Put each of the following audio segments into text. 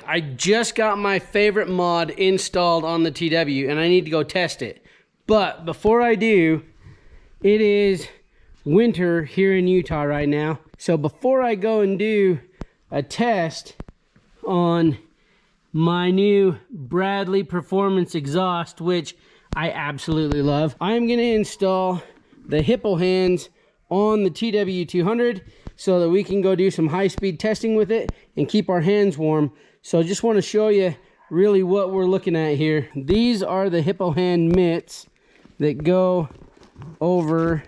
I just got my favorite mod installed on the TW and I need to go test it. But before I do, it is winter here in Utah right now. So before I go and do a test on my new Bradley Performance exhaust, which I absolutely love, I am going to install the Hippo Hands on the TW200 so that we can go do some high-speed testing with it and keep our hands warm. So I just want to show you really what we're looking at here. These are the Hippo Hand mitts that go over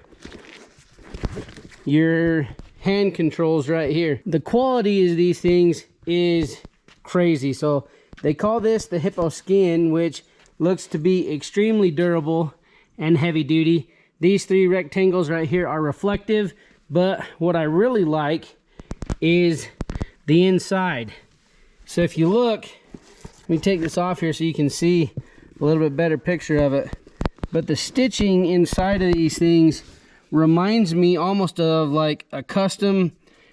your hand controls right here. The quality of these things is crazy. So they call this the Hippo Skin, which looks to be extremely durable and heavy duty. These three rectangles right here are reflective, but what I really like is the inside. So if you look, let me take this off here so you can see a little bit better picture of it. But the stitching inside of these things reminds me almost of like a custom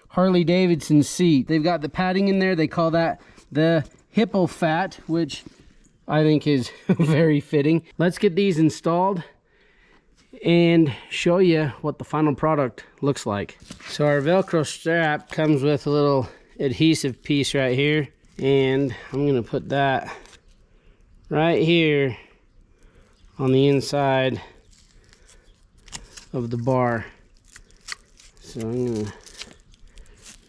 Harley Davidson seat. They've got the padding in there. They call that the Hippo Fat, which I think is very fitting. Let's get these installed and show you what the final product looks like. So our Velcro strap comes with a little adhesive piece right here, and I'm gonna put that right here on the inside of the bar. So I'm gonna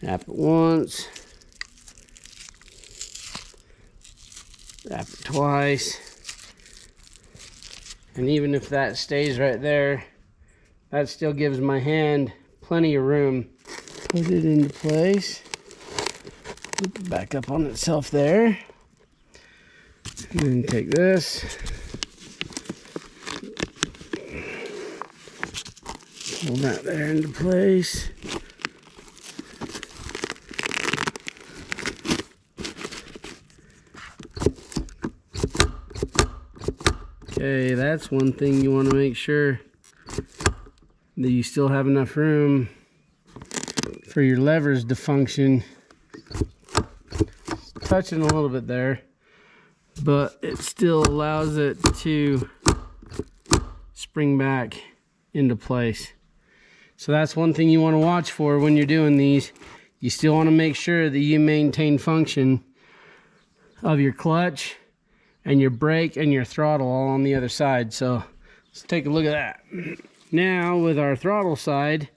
wrap it once, wrap it twice. And even if that stays right there, that still gives my hand plenty of room. Put it into place. Put it back up on itself there. And then take this. Pull that there into place. Okay, that's one thing you want to make sure that you still have enough room for your levers to function. It's touching a little bit there, but it still allows it to spring back into place. So that's one thing you want to watch for when you're doing these. You still want to make sure that you maintain function of your clutch and your brake and your throttle all on the other side. So let's take a look at that. Now with our throttle side,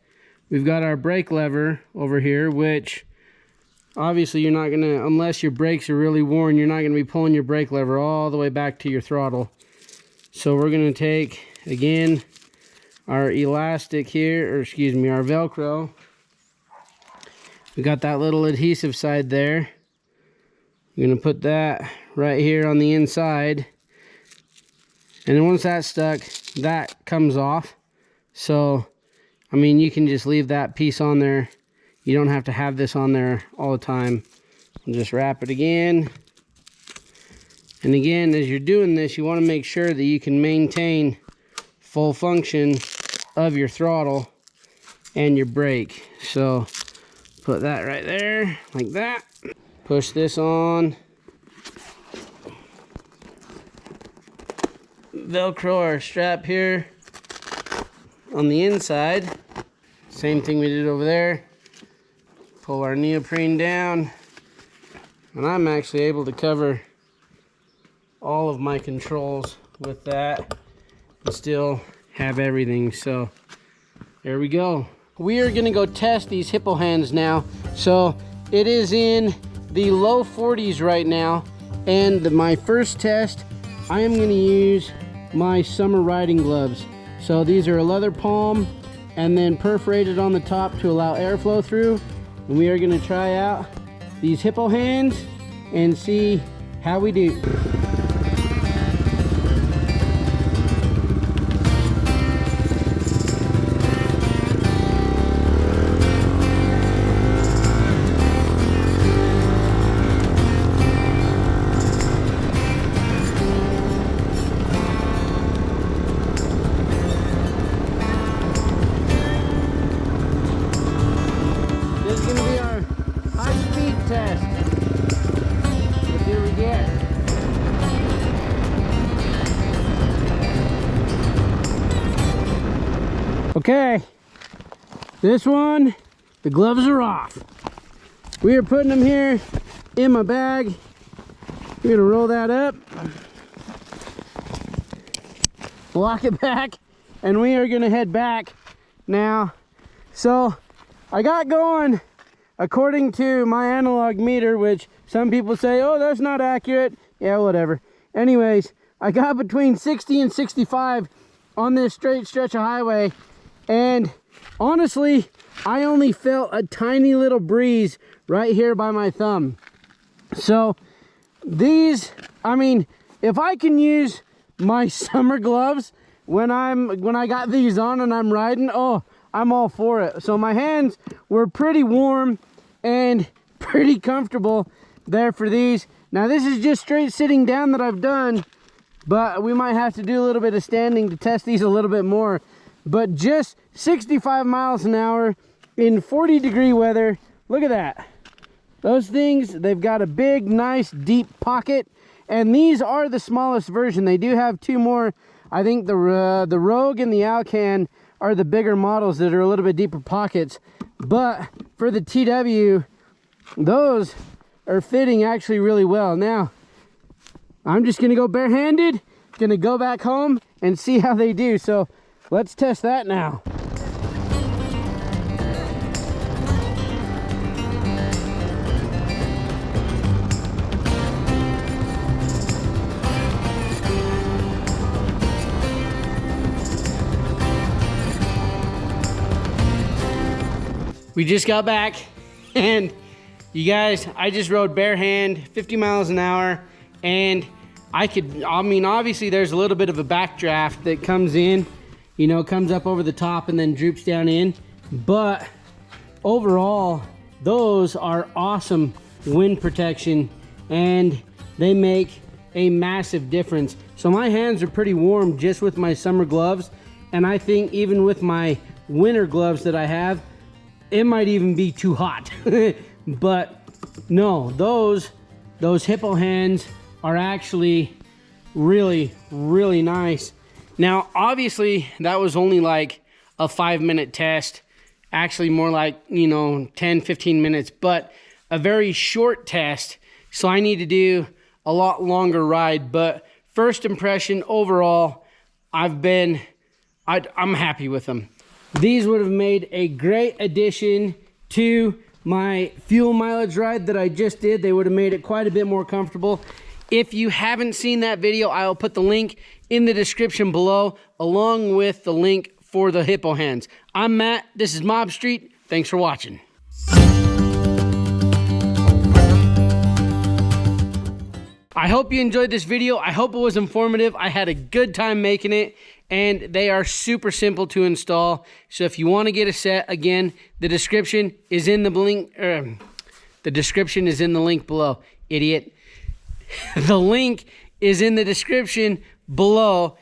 we've got our brake lever over here, which obviously you're not gonna, unless your brakes are really worn, you're not gonna be pulling your brake lever all the way back to your throttle. So we're gonna take, again, our elastic here, or excuse me, our Velcro. We got that little adhesive side there. We're gonna put that right here on the inside, and then once that's stuck, that comes off. So I mean, you can just leave that piece on there. You don't have to have this on there all the time. I'll just wrap it again. And again, as you're doing this, you want to make sure that you can maintain full function of your throttle and your brake. So put that right there like that. Push this on. Velcro our strap here on the inside. Same thing we did over there. Pull our neoprene down. And I'm actually able to cover all of my controls with that and still have everything. So there we go. We are gonna go test these Hippo Hands now. So it is in the low 40s right now, and my first test, I am going to use my summer riding gloves. So these are a leather palm and then perforated on the top to allow airflow through, and we are going to try out these Hippo Hands and see how we do. get. Okay, this one, the gloves are off. We are putting them here in my bag. We're gonna roll that up, lock it back, and we are gonna head back now. So I got going according to my analog meter, which some people say, oh, that's not accurate. Yeah, whatever. Anyways, I got between 60 and 65 on this straight stretch of highway. And honestly, I only felt a tiny little breeze right here by my thumb. So these, I mean, if I can use my summer gloves when I got these on and I'm riding, oh, I'm all for it. So my hands were pretty warm and pretty comfortable there for these. Now this is just straight sitting down that I've done, but we might have to do a little bit of standing to test these a little bit more. But just 65 miles an hour in 40-degree weather. Look at that. Those things, they've got a big, nice, deep pocket. And these are the smallest version. They do have two more. I think the Rogue and the Alcan are the bigger models that are a little bit deeper pockets. But for the TW, those are fitting actually really well. Now, I'm just going to go barehanded. Going to go back home and see how they do. So let's test that now. We just got back, and you guys, I just rode bare hand 50 miles an hour, and I mean, obviously there's a little bit of a backdraft that comes in, you know, comes up over the top and then droops down in. But overall, those are awesome wind protection, and they make a massive difference. So my hands are pretty warm just with my summer gloves, and I think even with my winter gloves that I have, it might even be too hot. But no, those Hippo Hands are actually really, really nice. Now, obviously, that was only like a 5-minute test. Actually, more like, you know, 10, 15 minutes, but a very short test. So I need to do a lot longer ride. But first impression overall, I'm happy with them. These would have made a great addition to my fuel mileage ride that I just did. They would have made it quite a bit more comfortable. If you haven't seen that video, I'll put the link in the description below, along with the link for the Hippo Hands. I'm Matt, this is Mob Street. Thanks for watching. I hope you enjoyed this video. I hope it was informative. I had a good time making it, and they are super simple to install. So if you want to get a set, again, the description is in the link. The description is in the link below, idiot. The link is in the description below